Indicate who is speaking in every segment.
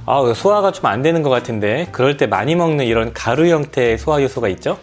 Speaker 1: 소화가 좀 안 되는 것 같은데, 그럴 때 많이 먹는 이런 가루 형태의 소화 요소가 있죠.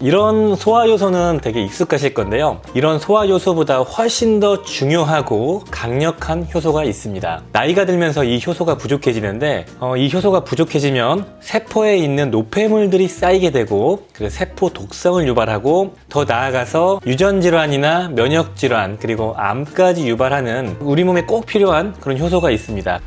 Speaker 1: 이런 소화 요소는 되게 익숙하실 건데요. 이런 소화 요소보다 훨씬 더 중요하고 강력한 효소가 있습니다. 나이가 들면서 이 효소가 부족해지는데, 이 효소가 부족해지면 세포에 있는 노폐물들이 쌓이게 되고, 그래서 세포 독성을 유발하고, 더 나아가서 유전질환이나 면역질환, 그리고 암까지 유발하는 우리 몸에 꼭 필요한 그런 효소가 있습니다.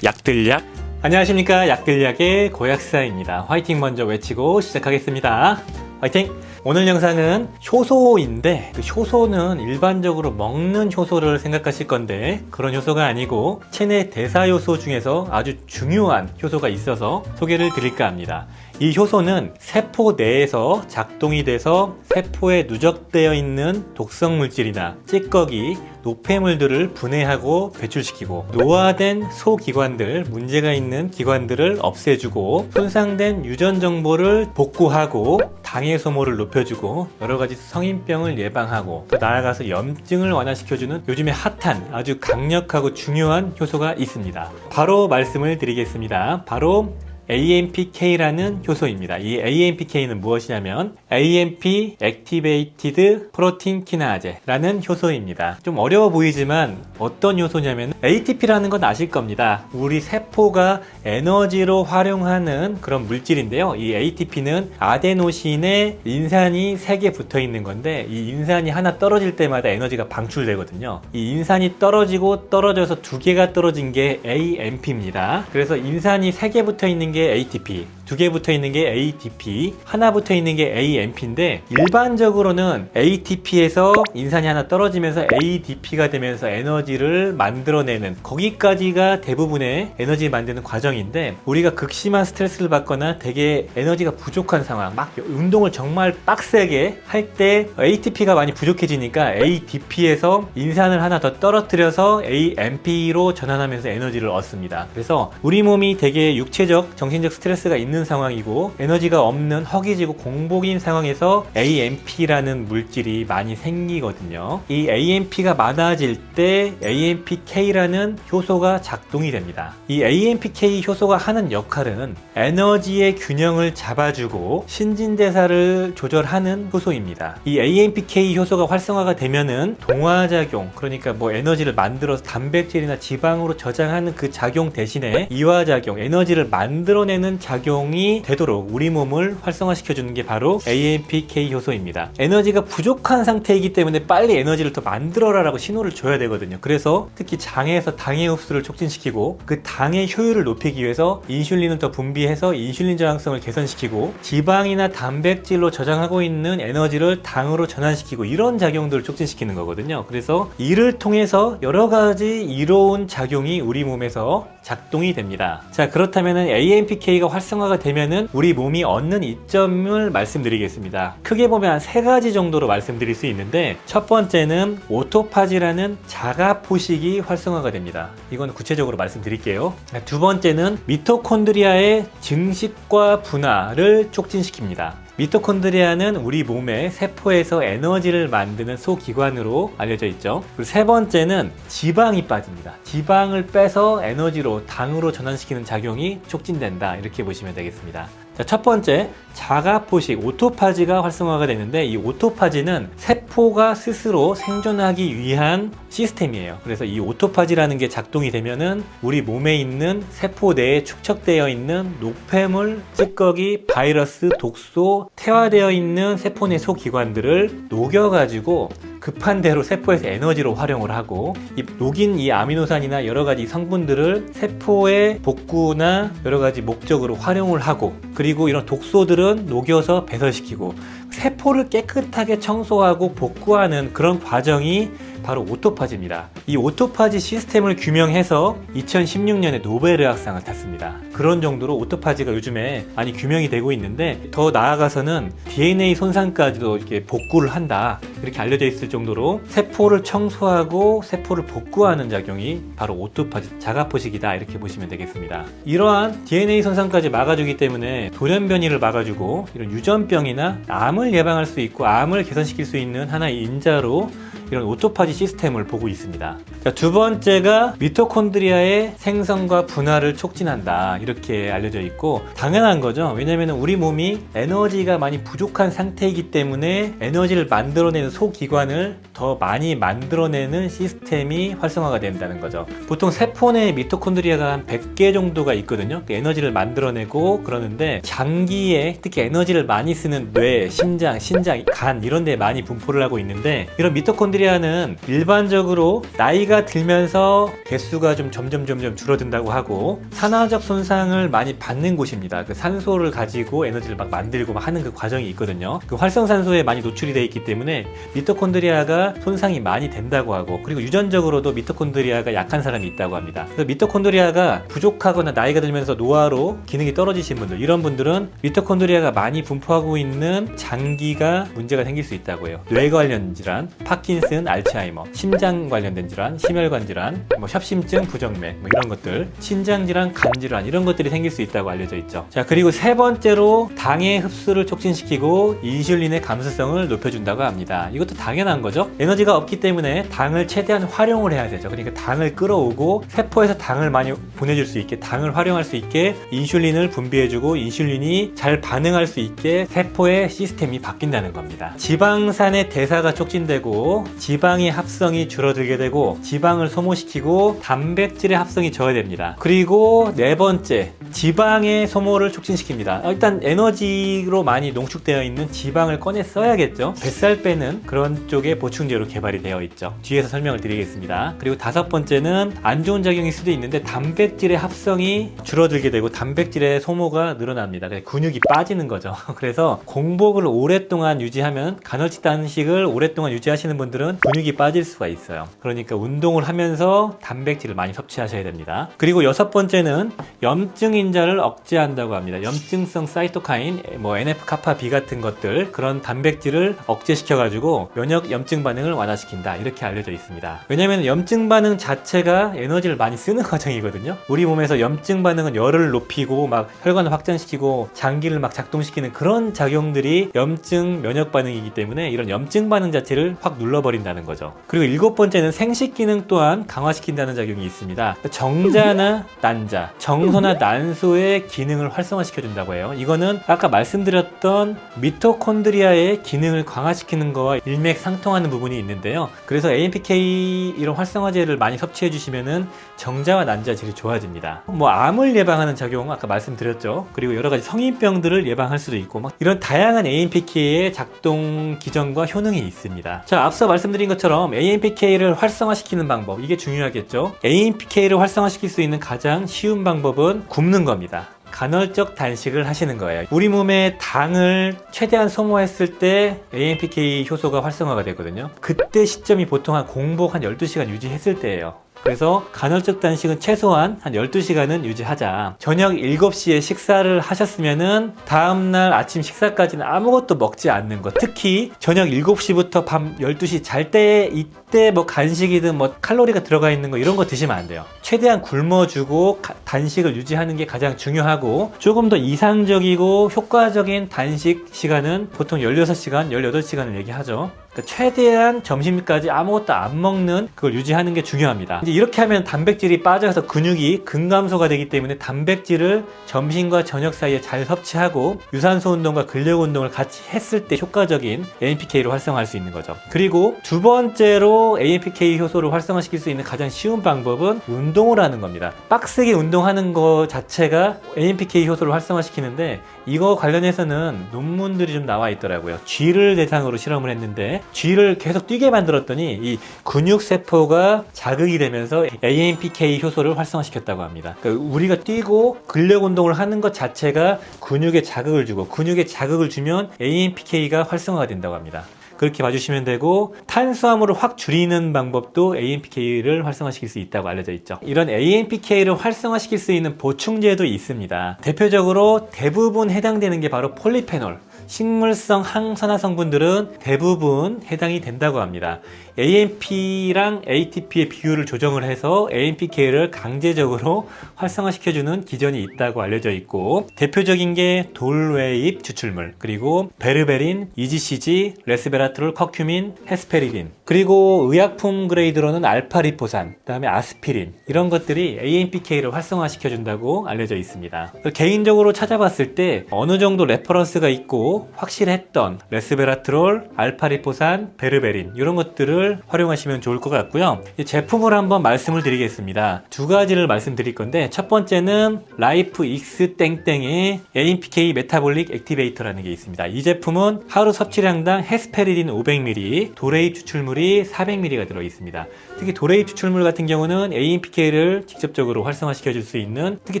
Speaker 1: 약들약. 안녕하십니까, 약들약의 고약사입니다. 화이팅 먼저 외치고 시작하겠습니다. 화이팅! 오늘 영상은 효소인데, 그 효소는 일반적으로 먹는 효소를 생각하실 건데, 그런 효소가 아니고 체내 대사 요소 중에서 아주 중요한 효소가 있어서 소개를 드릴까 합니다. 이 효소는 세포 내에서 작동이 돼서 세포에 누적되어 있는 독성 물질이나 찌꺼기, 노폐물들을 분해하고 배출시키고, 노화된 소기관들, 문제가 있는 기관들을 없애주고, 손상된 유전 정보를 복구하고, 당의 소모를 높여주고, 여러가지 성인병을 예방하고, 또 나아가서 염증을 완화시켜주는 요즘에 핫한 아주 강력하고 중요한 효소가 있습니다. 바로 말씀을 드리겠습니다. 바로 AMPK라는 효소입니다. 이 AMPK는 무엇이냐면 AMP Activated Protein Kinase라는 효소입니다. 좀 어려워 보이지만 어떤 효소냐면 ATP라는 건 아실 겁니다. 우리 세포가 에너지로 활용하는 그런 물질인데요. 이 ATP는 아데노신에 인산이 3개 붙어 있는 건데, 이 인산이 하나 떨어질 때마다 에너지가 방출되거든요. 이 인산이 떨어지고 떨어져서 2개가 떨어진 게 AMP입니다. 그래서 인산이 3개 붙어 있는 게 ATP, 2개 붙어 있는 게 ADP, 하나 붙어 있는 게 AMP인데, 일반적으로는 ATP에서 인산이 하나 떨어지면서 ADP가 되면서 에너지를 만들어내는, 거기까지가 대부분의 에너지 만드는 과정인데, 우리가 극심한 스트레스를 받거나 되게 에너지가 부족한 상황, 막 운동을 정말 빡세게 할 때 ATP가 많이 부족해지니까 ADP에서 인산을 하나 더 떨어뜨려서 AMP로 전환하면서 에너지를 얻습니다. 그래서 우리 몸이 되게 육체적, 정신적 스트레스가 있는 상황이고 에너지가 없는 허기지고 공복인 상황에서 AMP라는 물질이 많이 생기거든요. 이 AMP가 많아질 때 AMPK라는 효소가 작동이 됩니다. 이 AMPK 효소가 하는 역할은 에너지의 균형을 잡아주고 신진대사를 조절하는 효소입니다. 이 AMPK 효소가 활성화가 되면은 동화작용, 그러니까 에너지를 만들어서 단백질이나 지방으로 저장하는 그 작용 대신에 이화작용, 에너지를 만들어내는 작용이 되도록 우리 몸을 활성화시켜주는 게 바로 AMPK 효소입니다. 에너지가 부족한 상태이기 때문에 빨리 에너지를 더 만들어라라고 신호를 줘야 되거든요. 그래서 특히 장에서 당의 흡수를 촉진시키고, 그 당의 효율을 높이기 위해서 인슐린을 더 분비해서 인슐린 저항성을 개선시키고, 지방이나 단백질로 저장하고 있는 에너지를 당으로 전환시키고, 이런 작용들을 촉진시키는 거거든요. 그래서 이를 통해서 여러 가지 이로운 작용이 우리 몸에서 작동이 됩니다. 자, 그렇다면 AMPK가 활성화가 되면은 우리 몸이 얻는 이점을 말씀드리겠습니다. 크게 보면 한 3가지 정도로 말씀드릴 수 있는데, 첫 번째는 오토파지라는 자가 포식이 활성화가 됩니다. 이건 구체적으로 말씀드릴게요. 두 번째는 미토콘드리아의 증식과 분화를 촉진시킵니다. 미토콘드리아는 우리 몸의 세포에서 에너지를 만드는 소기관으로 알려져 있죠. 그리고 세 번째는 지방이 빠집니다. 지방을 빼서 에너지로, 당으로 전환시키는 작용이 촉진된다, 이렇게 보시면 되겠습니다. 자, 첫 번째, 자가포식, 오토파지가 활성화가 되는데, 이 오토파지는 세포가 스스로 생존하기 위한 시스템이에요. 그래서 이 오토파지라는 게 작동이 되면은 우리 몸에 있는 세포 내에 축적되어 있는 노폐물, 찌꺼기, 바이러스, 독소, 태화되어 있는 세포 내 소기관들을 녹여가지고 급한 대로 세포에서 에너지로 활용을 하고, 녹인 이 아미노산이나 여러 가지 성분들을 세포의 복구나 여러 가지 목적으로 활용을 하고, 그리고 이런 독소들은 녹여서 배설시키고, 세포를 깨끗하게 청소하고 복구하는 그런 과정이 바로 오토파지입니다. 이 오토파지 시스템을 규명해서 2016년에 노벨의학상을 탔습니다. 그런 정도로 오토파지가 요즘에 많이 규명이 되고 있는데, 더 나아가서는 DNA 손상까지도 이렇게 복구를 한다, 이렇게 알려져 있을 정도로 세포를 청소하고 세포를 복구하는 작용이 바로 오토파지, 자가포식이다, 이렇게 보시면 되겠습니다. 이러한 DNA 손상까지 막아주기 때문에 돌연변이를 막아주고, 이런 유전병이나 암을 예방할 수 있고 암을 개선시킬 수 있는 하나의 인자로 이런 오토파지 시스템을 보고 있습니다. 자, 두 번째가 미토콘드리아의 생성과 분할을 촉진한다, 이렇게 알려져 있고 당연한 거죠. 왜냐하면 우리 몸이 에너지가 많이 부족한 상태이기 때문에 에너지를 만들어내는 소기관을 더 많이 만들어내는 시스템이 활성화가 된다는 거죠. 보통 세포 내에 미토콘드리아가 한 100개 정도가 있거든요. 에너지를 만들어내고 그러는데 장기에 특히 에너지를 많이 쓰는 뇌, 심장, 신장, 간 이런 데에 많이 분포를 하고 있는데 이런 미토콘드리아는 일반적으로 나이가 들면서 개수가 좀 점점 줄어든다고 하고 산화적 손상을 많이 받는 곳입니다. 그 산소를 가지고 에너지를 막 만들고 막 하는 그 과정이 있거든요. 그 활성산소에 많이 노출이 되어 있기 때문에 미토콘드리아가 손상이 많이 된다고 하고, 그리고 유전적으로도 미토콘드리아가 약한 사람이 있다고 합니다. 그래서 미토콘드리아가 부족하거나 나이가 들면서 노화로 기능이 떨어지신 분들, 이런 분들은 미토콘드리아가 많이 분포하고 있는 장기가 문제가 생길 수 있다고 해요. 뇌 관련 질환, 파킨슨, 알츠하이머, 심장 관련된 질환, 심혈관 질환, 협심증, 부정맥 이런 것들, 신장 질환, 간 질환 이런 것들이 생길 수 있다고 알려져 있죠. 자, 그리고 세 번째로 당의 흡수를 촉진시키고 인슐린의 감수성을 높여준다고 합니다. 이것도 당연한 거죠. 에너지가 없기 때문에 당을 최대한 활용을 해야 되죠. 그러니까 당을 끌어오고 세포에서 당을 많이 보내줄 수 있게, 당을 활용할 수 있게 인슐린을 분비해주고 인슐린이 잘 반응할 수 있게 세포의 시스템이 바뀐다는 겁니다. 지방산의 대사가 촉진되고 지방의 합성이 줄어들게 되고 지방을 소모시키고 단백질의 합성이 저하됩니다. 그리고 네 번째, 지방의 소모를 촉진시킵니다. 일단 에너지로 많이 농축되어 있는 지방을 꺼내 써야겠죠. 뱃살 빼는 그런 쪽의 보충제로 개발이 되어 있죠. 뒤에서 설명을 드리겠습니다. 그리고 다섯 번째는 안 좋은 작용일 수도 있는데 단백질의 합성이 줄어들게 되고 단백질의 소모가 늘어납니다. 근육이 빠지는 거죠. 그래서 공복을 오랫동안 유지하면, 간헐적 단식을 오랫동안 유지하시는 분들은 근육이 빠질 수가 있어요. 그러니까 운동을 하면서 단백질을 많이 섭취하셔야 됩니다. 그리고 여섯 번째는 염증 인자를 억제한다고 합니다. 염증성 사이토카인, NF-kappa-B 같은 것들, 그런 단백질을 억제시켜가지고 면역 염증 반응을 완화시킨다, 이렇게 알려져 있습니다. 왜냐하면 염증 반응 자체가 에너지를 많이 쓰는 과정이거든요. 우리 몸에서 염증 반응은 열을 높이고 막 혈관을 확장시키고 장기를 막 작동시키는 그런 작용들이 염증 면역 반응이기 때문에 이런 염증 반응 자체를 확 눌러버린다는 거죠. 그리고 일곱 번째는 생식 기능 또한 강화시킨다는 작용이 있습니다. 정자나 난자, 정소나 난소의 기능을 활성화시켜준다고 해요. 이거는 아까 말씀드렸던 미토콘드리아의 기능을 강화시키는 거와 일맥상통하는 부분이 있는데요. 그래서 AMPK 이런 활성화제를 많이 섭취해 주시면은 정자와 난자 질이 좋아집니다. 암을 예방하는 작용 아까 말씀드렸죠. 그리고 여러 가지 성인병들을 예방할 수도 있고 이런 다양한 AMPK의 작동 기전과 효능이 있습니다. 자, 앞서 말씀드린 것처럼 AMPK를 활성화시키는 방법, 이게 중요하겠죠. AMPK를 활성화시킬 수 있는 가장 쉬운 방법은 굶는 겁니다. 간헐적 단식을 하시는 거예요. 우리 몸에 당을 최대한 소모했을 때 AMPK 효소가 활성화가 되거든요. 그때 시점이 보통 한 공복 한 12시간 유지했을 때예요. 그래서 간헐적 단식은 최소한 한 12시간은 유지하자. 저녁 7시에 식사를 하셨으면은 다음날 아침 식사까지는 아무것도 먹지 않는 것. 특히 저녁 7시부터 밤 12시 잘 때, 이때 간식이든 칼로리가 들어가 있는 거 이런 거 드시면 안 돼요. 최대한 굶어주고 단식을 유지하는 게 가장 중요하고, 조금 더 이상적이고 효과적인 단식 시간은 보통 16시간, 18시간을 얘기하죠. 그러니까 최대한 점심까지 아무것도 안 먹는 그걸 유지하는 게 중요합니다. 이제 이렇게 하면 단백질이 빠져서 근육이 근감소가 되기 때문에 단백질을 점심과 저녁 사이에 잘 섭취하고 유산소 운동과 근력 운동을 같이 했을 때 효과적인 AMPK를 활성화할 수 있는 거죠. 그리고 두 번째로 AMPK 효소를 활성화시킬 수 있는 가장 쉬운 방법은 운동을 하는 겁니다. 빡세게 운동하는 것 자체가 AMPK 효소를 활성화시키는데, 이거 관련해서는 논문들이 좀 나와 있더라고요. 쥐를 대상으로 실험을 했는데 쥐를 계속 뛰게 만들었더니 이 근육세포가 자극이 되면서 AMPK 효소를 활성화시켰다고 합니다. 그러니까 우리가 뛰고 근력 운동을 하는 것 자체가 근육에 자극을 주고, 근육에 자극을 주면 AMPK가 활성화가 된다고 합니다. 그렇게 봐주시면 되고, 탄수화물을 확 줄이는 방법도 AMPK를 활성화시킬 수 있다고 알려져 있죠. 이런 AMPK를 활성화시킬 수 있는 보충제도 있습니다. 대표적으로 대부분 해당되는 게 바로 폴리페놀, 식물성 항산화 성분들은 대부분 해당이 된다고 합니다. AMP랑 ATP의 비율을 조정을 해서 AMPK를 강제적으로 활성화시켜주는 기전이 있다고 알려져 있고, 대표적인 게 돌웨잎 추출물, 그리고 베르베린, EGCG, 레스베라트롤, 커큐민, 헤스페리딘, 그리고 의약품 그레이드로는 알파리포산, 그 다음에 아스피린, 이런 것들이 AMPK를 활성화시켜준다고 알려져 있습니다. 개인적으로 찾아봤을 때 어느 정도 레퍼런스가 있고 확실했던 레스베라트롤, 알파리포산, 베르베린, 이런 것들을 활용하시면 좋을 것 같고요. 제품을 한번 말씀을 드리겠습니다. 두 가지를 말씀드릴 건데, 첫 번째는 라이프 익스 땡땡의 AMPK 메타볼릭 액티베이터라는 게 있습니다. 이 제품은 하루 섭취량당 헤스페리딘 500ml, 도레잎 추출물이 400ml가 들어있습니다. 특히 도레잎 추출물 같은 경우는 AMPK를 직접적으로 활성화시켜 줄 수 있는, 특히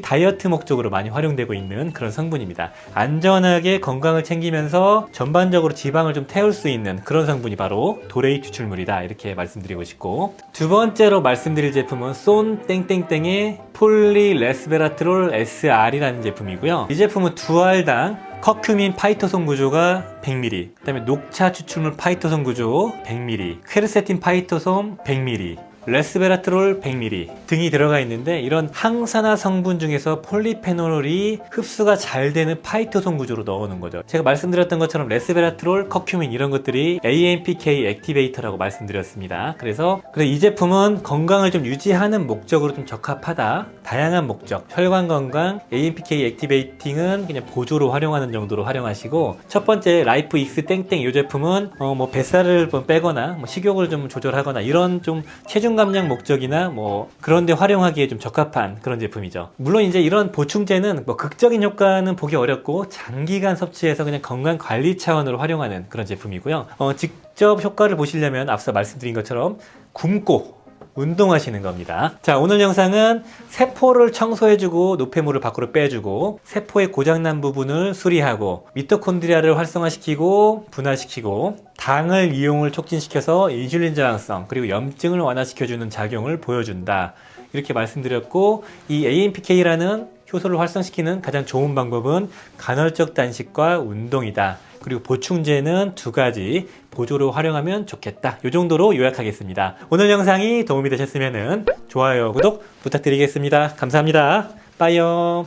Speaker 1: 다이어트 목적으로 많이 활용되고 있는 그런 성분입니다. 안전하게 건강을 챙기면서 전반적으로 지방을 좀 태울 수 있는 그런 성분이 바로 도레잎 추출물이다, 이렇게 말씀드리고 싶고, 두 번째로 말씀드릴 제품은 쏜 땡땡땡의 폴리레스베라트롤 SR이라는 제품이고요. 이 제품은 두 알당 커큐민 파이토송 구조가 100ml, 그 다음에 녹차 추출물 파이토송 구조 100ml, 퀘르세틴 파이토솜 100ml, 레스베라트롤 100ml 등이 들어가 있는데, 이런 항산화 성분 중에서 폴리페놀이 흡수가 잘 되는 파이토송 구조로 넣어놓은 거죠. 제가 말씀드렸던 것처럼 레스베라트롤, 커큐민 이런 것들이 AMPK 액티베이터라고 말씀드렸습니다. 그래서 이 제품은 건강을 좀 유지하는 목적으로 좀 적합하다. 다양한 목적, 혈관 건강, AMPK 액티베이팅은 그냥 보조로 활용하는 정도로 활용하시고, 첫 번째 라이프 익스 땡땡 이 제품은 뭐 뱃살을 빼거나 뭐 식욕을 좀 조절하거나 이런 좀 체중 감량 목적이나 뭐 그런데 활용하기에 좀 적합한 그런 제품이죠. 물론 이제 이런 보충제는 뭐 극적인 효과는 보기 어렵고 장기간 섭취해서 그냥 건강 관리 차원으로 활용하는 그런 제품이고요. 직접 효과를 보시려면 앞서 말씀드린 것처럼 굶고 운동하시는 겁니다. 자, 오늘 영상은 세포를 청소해주고 노폐물을 밖으로 빼주고 세포의 고장난 부분을 수리하고 미토콘드리아를 활성화시키고 분화시키고 당을 이용을 촉진시켜서 인슐린 저항성 그리고 염증을 완화시켜주는 작용을 보여준다, 이렇게 말씀드렸고, 이 AMPK라는 효소를 활성시키는 가장 좋은 방법은 간헐적 단식과 운동이다. 그리고 보충제는 두 가지 보조로 활용하면 좋겠다. 이 정도로 요약하겠습니다. 오늘 영상이 도움이 되셨으면 좋아요, 구독 부탁드리겠습니다. 감사합니다. 빠이요.